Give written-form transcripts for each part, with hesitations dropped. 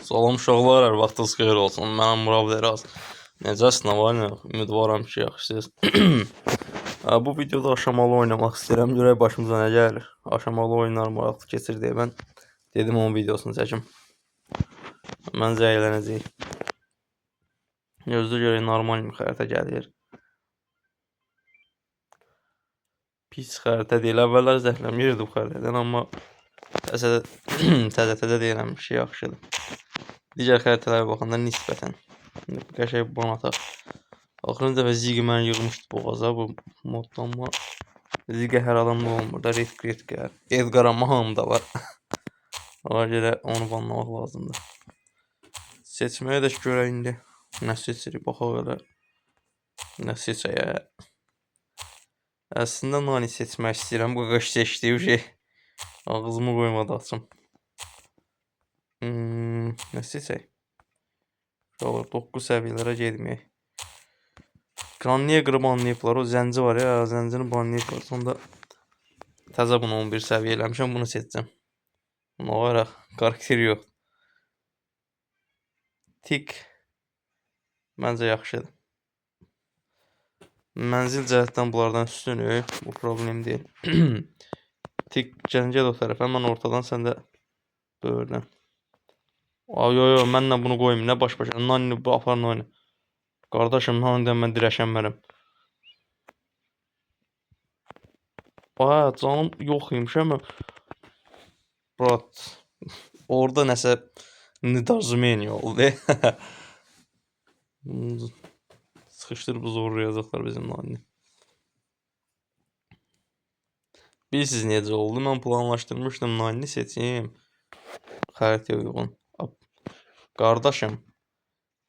Salam uşaqlar, hər vaxtınız xeyir olsun. Mənəm Murav Deraz. Necəsiz, nə var, nə yox? Ümidvaram ki, yaxşısınız. Bu videoda aşamalı oynamaq istəyirəm. Görək başımıza nə gəlir. Aşamalı oyunlar maraqlı keçir deyə mən dedim onun videosunu çəkim. Məncə əylənəcək. Gözlə görək normal bir xəritə gəlir. Pis xəritə deyil. Əvvəllər zəhləməyirdi bu xəritədən, amma təzə deyirəm, bir şey yaxşıdır. Digər xəritələrə baxanda nisbətən. Qəşəng banataq. Axırıncı dəfə Zigi mən yığmışdı boğaza bu moddan, amma Zigi hər adamda olmur da, Redgar. Edgar amma hamıda var. Ona görə onu banlamaq lazımdır. Seçməyə də görək indi. Nə seçirik, baxaq elə. Nə seçək. Əslində Nani seçmək istəyirəm. Bu qış seçdiyi şey. Ağzımı qoymadı açım. Nə seçək? 9 səviyyələrə getməyək. Kran niyə qırıb anlayıblar? O zənci var ya, zəncini banlayıblar. Sonda təzə bunu 11 səviyyə eləmişəm, bunu seçəcəm. Buna var, karakter yox. Tik məncə yaxşıdır. Mənzil cəhətdən bunlardan üstünük. Bu problem deyil. Tik gəl o tərəfə, mən ortadan, sən də böyürdən. Yo, mənlə bunu qoymayım, nə baş-başa. Nani aparın oyna. Qardaşım, Nani'dən mən dirəşənmərəm. Canım yox imiş, amma Brat, orada nəsə nedorozumeniya oldu. Sıxışdırıb zorlayacaqlar bizim Nani. Bilirsiniz necə oldu? Mən planlaşdırmışdım Nani seçeyim. Xəritəyə uyğun. Qardaşım,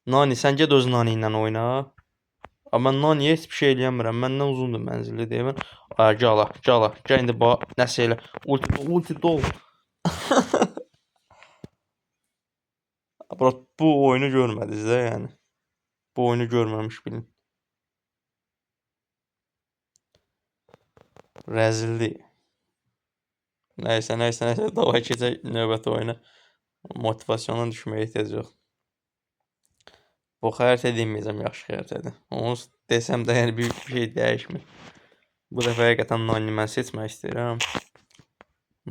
Nani, sən get öz Nani ilə oyna. Amma mən Nani'yə heç bir şey eləyəmirəm. Məndən uzundur mənzilli deyə mən. Gəl indi bax, nəsə elə. Ulti dol. Bu oyunu görmədiniz də, yəni. Bu oyunu görməmiş bilin. Rəzildir. Nəysə, davay keçək növbəti oyuna. Motivasyona düşməyə ehtiyac yox. Bu xəritə deməyəcəm, yaxşı xəritədir. Onu desəm də yəni bir şey dəyişmir. Bu dəfə həqiqətən Nani mən seçmək istəyirəm.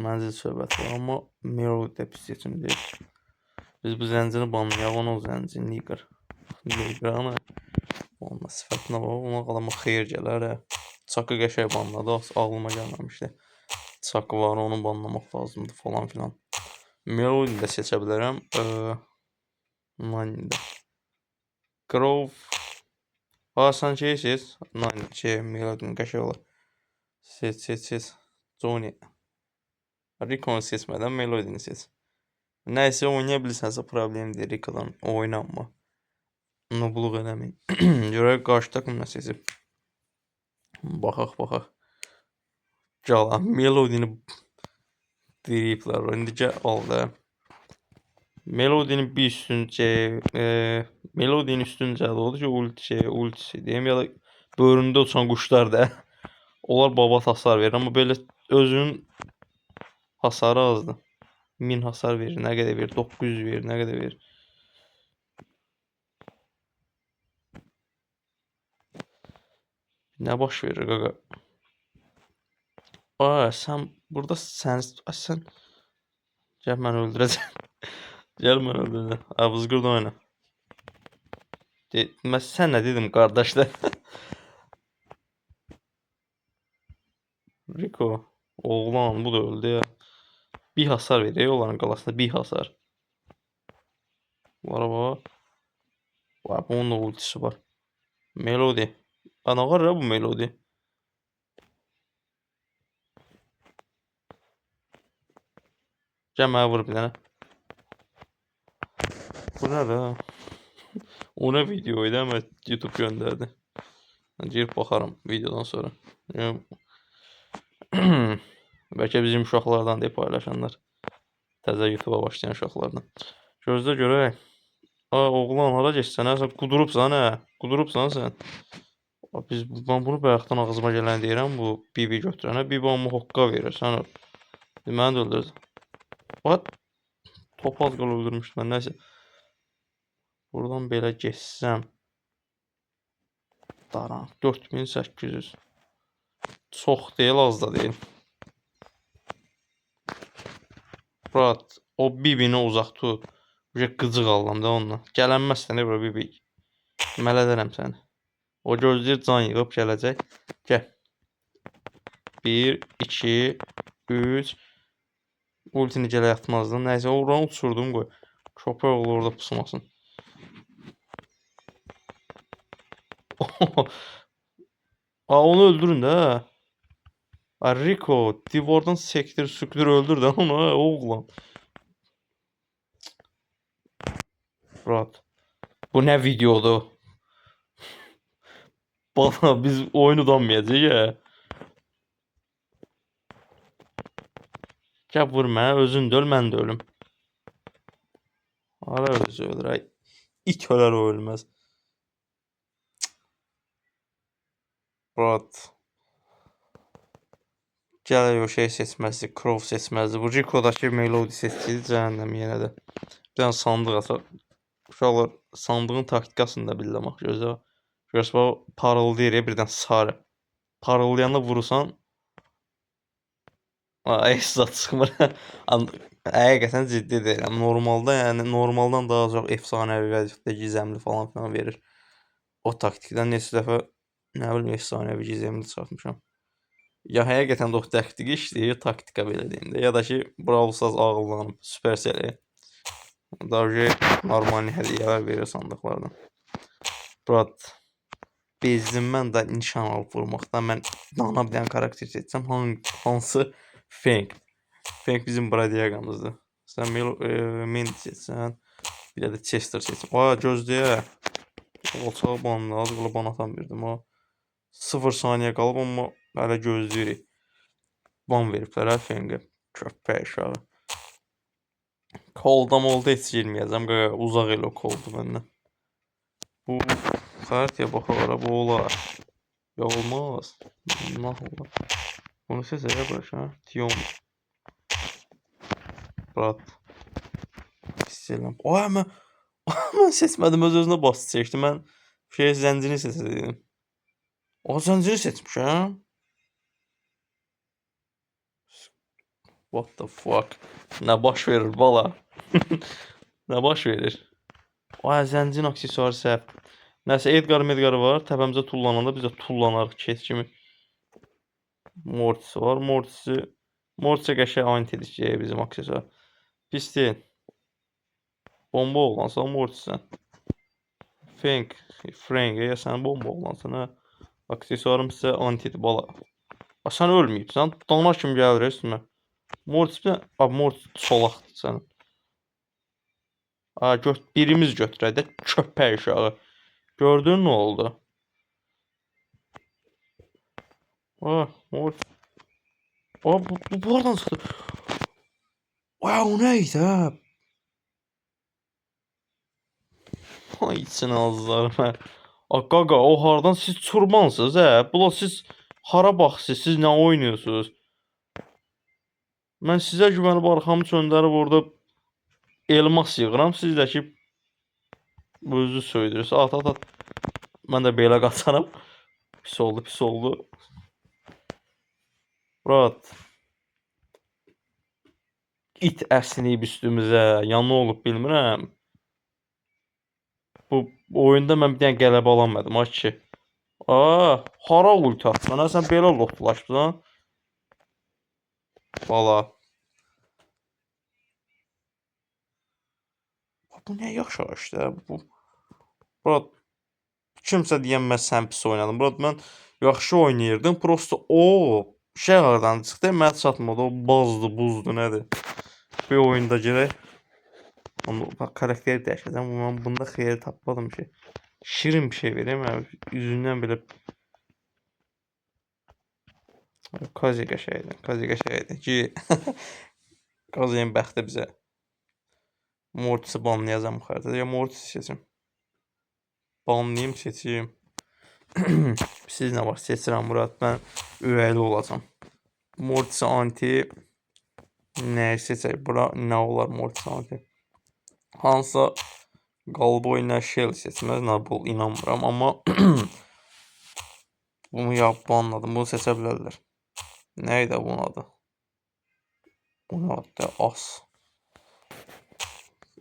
Mənzil söhbəti var, amma Melody pis seçim deyil. Biz bu zəncini banlayaq, onu o zənci Nigar. Nigar'ı banla, sifətinə bax, ona qalamaq xeyir gələr. Çakı qəşəng banladı, ağlıma gəlməmişdi. Çakı var, onu banlamaq lazımdır falan filan. Melody də seçə bilərəm. Nani də. Grove. Sən şey seç. Nani, Melody'nin qəşəng olar. Seç. Johnny. Rico'nu seçmədən Melody'ni seç. Nəysə, oynaya bilirsənsə problem deyil. Rico'dan oynanma. Nobluq eləməyin. Görək qarşı takım nə seçib. Baxaq. Cala, Melody'ni diriyiblər. İndi gəl al da. Melody'nin bir Melody'nin üstüncə oldu ki, ultisi deyim, ya da böhründə uçan quşlar da. Onlar babat hasar verir, amma belə özünün hasarı azdır. 1000 hasar verir, nə qədər verir? 900 verir, nə qədər verir? Nə baş verir qaqa? Sən burada sən gəl mən öldürəcəm. Gəl mən öldürəcəm. Vızqırda oyna. Mən sən nə dedim qardaş da? Rico, oğlan bu da öldü ya. Bir hasar verir onların qalasında, bir hasar. Var bax. Bunun da ultisi var. Melody. Ana var ya bu Melody. Gəl mənə vur bir dənə. Bu nə də? O nə videoydu, amma YouTube göndərdi. Girib baxarım videodan sonra. Bəlkə bizim uşaqlardan deyib paylaşanlar. Təzə YouTube'a başlayan uşaqlardan. Gözlə görək. Oğlan hara geçsən, sən qudurubsan, qudurubsan sən. Ben bunu bayaqdan ağzıma gələn deyirəm, bu Bibi götürənə. Bibi amma hoqqa verir, sən öl. Məni də öldürdün. What? Topal qal öldürmüşdü mən, nəysə. Buradan belə geçsəm. Daran 4800. Çox deyil, az da deyil. Murat, o bibini uzaq tut. Qıcıq alıram da onunla. Gələnməzsən bura bibi. Mələdərəm səni. O gözləyir can yığıb gələcək. Gəl. 1, 2, 3. Ultini gələ yatmazdım. Nəysə, oranı uçurdum qoy. Köpək oğlu orada pusmasın. Onu öldürün də. Rico, divardan sektir, sükür öldür də onu, oğlan. Murat. Bu nə videodur? Bana biz oyun udanmayacağıq ya. Gəl vur mənə, özün də öl, mən də ölüm. Ara özü ölür, ay. İt ölər o ölməz. Murat. Gəl o şey seçməzdi, Crow seçməzdi. Bu Rico'dakı melodi seçsəydi cəhənnəm yenə də. Bir dənə sandıq ataq. Uşaqlar sandığın taktikasını da bilmək gözlə. Görsə parıldayır ya birdən sarı. Parıldayanda vurursan Esra çıxmır. Həqiqətən ciddi deyirəm. Normalda, yəni normaldan daha çox efsanəvi vəziyyətdə gizəmli falan filan verir. O taktikdən neçə dəfə nə bilim efsanəvi gizəmli çıxartmışam. Ya həqiqətən də o taktiki işləyir, taktika belə deyim də. Ya da ki, Brawl Stars ağıllanıb, Supercell-ə. Daha normal hədiyyələr verir sandıqlardan. Murat, bezdim mən də nişan alıb vurmaqdan. Mən dana bir dənə karakter seçsəm, hansı? Feng. Feng bizim Bradiagamızdır. Sən Mendy seçsən, bir də Chester seçsən. Gözləyə. Olçağı banlı, az qala ban atan verdim. 0 saniyə qalıb, amma hələ gözləyirik. Ban veriblər hə Fengə. Köpək aşağı. Kolda molda heç girməyəcəm. Uzaq elə o koldu məndən. Bu xəritəyə baxaraq bu olar. Ya olmaz. Nə olar? Bunu seçərək bırak ha. Tiyon. Murat. Pis eləm. Mən seçmədim, öz-özünə bastı çəkdi. Mən zəncini seçəcəydim. Zəncini seçmişəm. What the fuck? Nə baş verir bala? Nə baş verir? Zəncin aksesuarı səhv. Nəsə Edgar Medgar var. Təpəmizə tullananda biz də tullanarıq keç kimi. Mortis var. Mortis'e qəşəng anti-edir bizim aksesuar. Pis deyil. Bomba oğlansan Mortis'sən. Frank ya sən bomba oğlansan ha. Aksesuarım sizə anti-edir bala. Sən ölməyibsən. Dana kimi gəlir üstümə. Mortis solaqdır sənin. Birimiz götürək də köpək uşağı. Gördün nə oldu? Mortis. Bu oradan çıxdı. O nə idi hə? Ay için ağızlarım. Qaqa, o hardan siz çurmansınız hə? Bula siz hara baxsınız, siz nə oynuyorsunuz? Mən sizə güvənib arxamı çöndərib orada elmas yığıram, siz də ki özünüzü söydürürsünüz. At. Mən də belə qaçaram. Pis oldu. Murat. İt əsniyib üstümüzə. Yanı olub bilmirəm. Bu oyunda mən bir dənə qələbə alamadım. Ki. Hara ulti atsan? Sən belə lotlaşdın. Bala. Bu nə yaxşı işte. Murat. Kimsə deyən sən pis oynadın. Murat, mən yaxşı oynayırdım. Prosto şey haradan çıxdı. Mən çatmadı. O bazdı, buzdu, nədir? Bir oyunda girək. Karakteri dəyişəcəm. Mən bunda xeyri tapmadım ki. Şirin bir şey vereyim. Üzündən belə Kazi qəşəydi ki Kazi'nin bəxti bizə Mortis'i banlayacam bu xəritədə. Ya Mortis'i seçim. Banlayayım, seçeyim. Siz nə var? Seçirəm Murat. Mən ürəkli olacam. Mortis'i anti nə seçək? Bura nə olar Mortis'i anti? Hansısa Qalib oynayan Shell seçməz, Napoli inanmıram, amma bunu yapıb bunu seçə bilərlər. Nə idi bunun adı? Bunun adı As.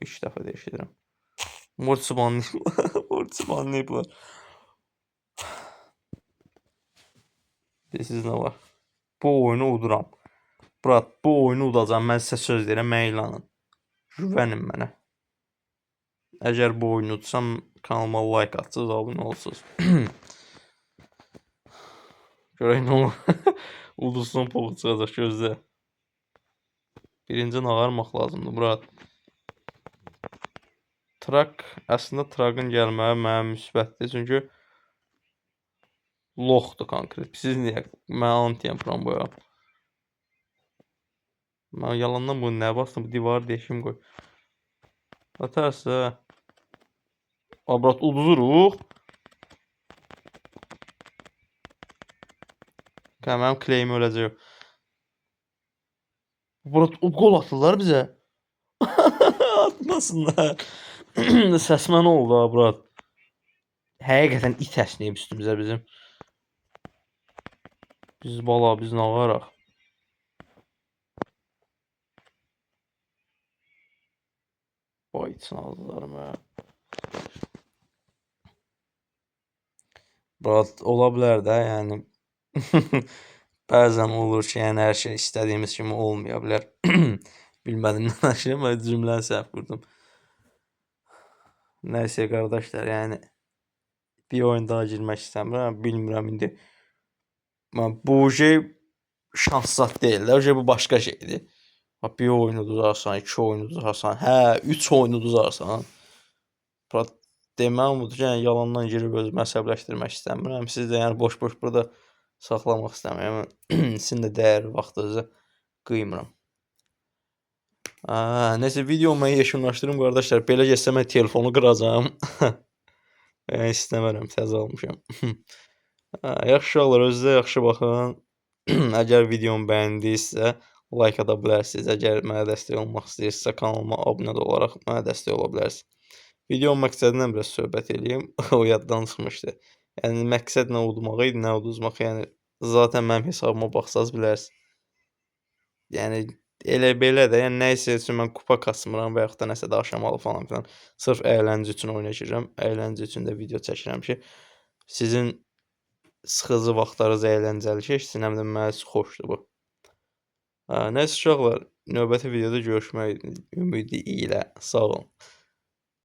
İlk dəfə də eşidirəm. Mortsi banlayıblar. Siz nə var? Bu oyunu uduram. Brat, bu oyunu udacam. Mən sizə söz deyirəm, mənə inanın. Güvənin mənə. Əgər bu oyunu udsam, kanalıma like atsınız, abunə olsunuz. Görək nə olur. Uduzsun pulu çıxacaq, gözlə. Birinci ağarmaq lazımdır, Murat. Trak, əslində Trakın gəlməyi mənə müsbətdir, çünki loxdur konkret. Siz niyə? Mən antiyəm Pramboya. Mən yalandan bunu nəyə bastım? Bu divarı deşim qoy. Atarsa. Abrat uduzuruq. Mənim kleyim öləcək. Abrat gol atırlar bizə. Atmasınlar. Səsmə nə oldu Abrat? Həqiqətən it əsnəyib üstümüzə bizim. Biz bala, biz nə ağaraq? Vay için aldılar mı? Brat, ola bilər də, yəni. Bəzən olur ki, yəni hər şey istədiyimiz kimi olmaya bilər. Bilmədim nə danışıram, mən cümləni səhv qurdum. Nəysə qardaşlar, yəni bir oyun daha girmək istəmirəm, bilmirəm indi. Bu şey şans zad deyil də, bu başqa şeydir. Bir oyun uduzarsan, 2 oyun uduzarsan, 3 oyun uduzarsan. Deməm budur ki, yəni yalandan girib özümü əsəbləşdirmək istəmirəm. Siz də yəni boş-boş burada saxlamaq istəmirəm. Sizin də dəyərli vaxtınızı qıymıram. Nəsə videomu mən yekunlaşdırım qardaşlar. Belə getsə mən telefonu qıracağam. Yəni istəmirəm, təzə almışam. Yaxşı olur, özünüzə yaxşı baxın. Əgər videomu bəyəndinizsə, like ata bilərsiniz. Əgər mənə dəstək olmaq istəyirsinizsə, kanalıma abunə olaraq mənə dəstək ola bilərsiniz. Videonun məqsədindən biraz söhbət edeyim. O yaddan çıxmışdı. Yəni məqsəd nə udmaq idi, nə uduzmaq. Yəni zaten mənim hesabıma baxsaz bilərsiniz. Yəni elə belə də, yəni nəyisə üçün mən kupa kasmıram və yaxud da nəsə daşımalı falan filan. Sırf əyləncə üçün oynayıram. Əyləncə üçün də video çəkirəm ki, sizin sıxıcı vaxtlarınız əyləncəli keçsin, həm də mənə xoşdur bu. Nəysə uşaqlar, növbəti videoda görüşmək ümidi ilə. Sağ olun.